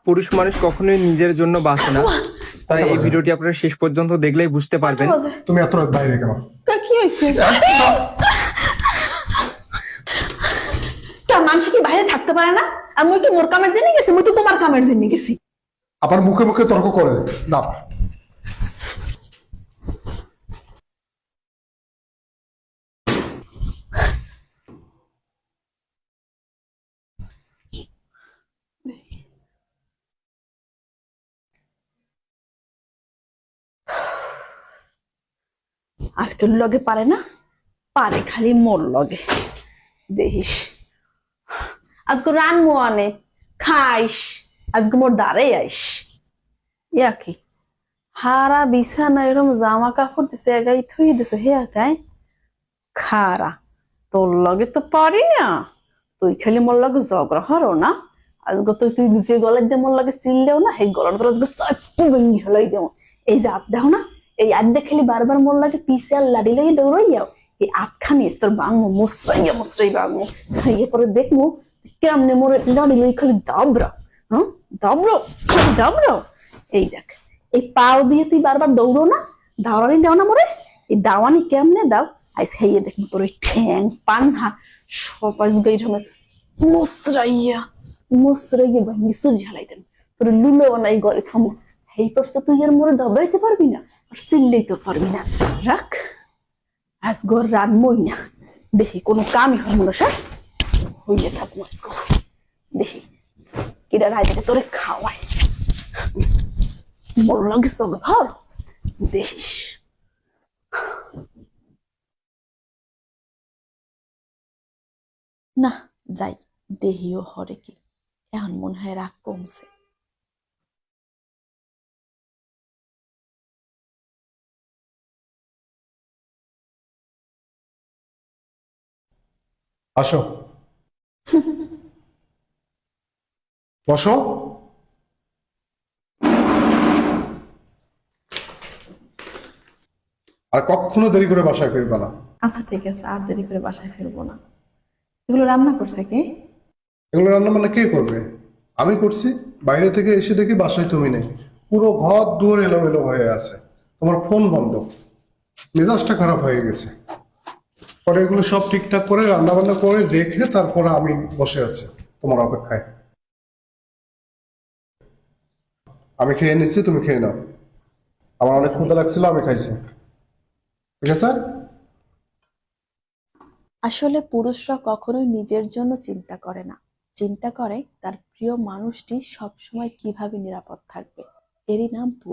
পুরুষ মানুষ কখনোই নিজের জন্য বাঁচে না। তাই এই ভিডিওটি আপনারা শেষ পর্যন্ত দেখলেই বুঝতে পারবেন। তুমি এত রাত বাইরে কেন? কি হয়েছে? মানুষ কি বাইরে থাকতে পারে না? আর মুই কি মোর কামের জন্য গেছি, মুই তো তোমার কামের জন্য গেছি। আবার মুখে মুখে তর্ক করে না। আর কেউ লগে পারে না, পারে খালি মোর লগে। দেখিস আজকে রানমো আনে খাইস, আজকে মোর দাঁড়ে আইস। ইয়া কি হারা বিছানা এরকম জামা কাপড় দিছে, এগাই থুই দিছে, হে একাই খারা। তোর লগে তো পারি না, তুই খালি মোর লগে ঝগড়া হরো না। আজকে তুই যে গলায় দিয়ে মোর লগে চিল্লেও না, সেই গলাটা তোর আজকে চারটু ভেঙ্গি হলাই দেবো। এই যে আপ দেখো না, এই আড্ডে খালি বারবার মোর লাগে পিছে আর লাড়ি লাগে দৌড়াইয়াও এই আটখানি তোর বাংমো মুসরাইয়া মুসরাই বাংমো খাইয়ে পরে দেখবো কেমনে মোর লাড়ি লই খালি দাবড়াও। হ্যাঁ দাবড়াও দাবড়াও। এই দেখ এই পাও দিয়ে তুই বারবার দৌড়ো না, দাওয়ানি দাও না মোরে, এই দাওয়ানি কেমনে দাও আইস খাইয়ে দেখবো তোর ওই ঠ্যাং পান্না সবাই গাই ঢঙে মুসরাইয়া মুসরাইয়া ভাঙ্গি চুরি হালাই দেন তোর লুলো নাই গলে খামো। এই প্রশ্ন তুই আর মোরে দাবড়াইতে পারবি না, আর চিল্লাইতে পারবি না। রাখ আজ ঘর রানমই না, দেখি কোনো কামই হইল না স্যার হইলে থাকবো আজকে। দেখি কিরা রাইতে তোরে খাওয়াই মোর লাগে সব ঘর দেখিস। না যাই দেহিও হরে কি, এখন মনে হয় রাগ কমছে। আসো বসো। আর কখনো দেরি করে বাসায় ফিরবে না। আচ্ছা ঠিক আছে, আর দেরি করে বাসায় ফিরবো না। এগুলো রান্না করছে কে? এগুলো রান্না বান্না কে করবে? আমি করছি। বাইরে থেকে এসে দেখি বাসায় তুমি নেই, পুরো ঘর দুয়ার এলোমেলো হয়ে আছে, তোমার ফোন বন্ধ, মেজাজটা খারাপ হয়ে গেছে। পরে এগুলো সব ঠিকঠাক করে রান্না বান্না করে দেখে তারপরে আমি বসে আছি তোমার অপেক্ষায়। আমি খেয়ে নিচ্ছি, তুমি খেয়ে নাও। আমার অনেক ক্ষুধা লাগছিল, আমি খাইছি। ঠিক আছে। আসলে পুরুষরা কখনোই নিজের জন্য চিন্তা করে না, চিন্তা করে তার প্রিয় মানুষটি সবসময় কিভাবে নিরাপদ থাকবে। এরই নাম পুরুষ।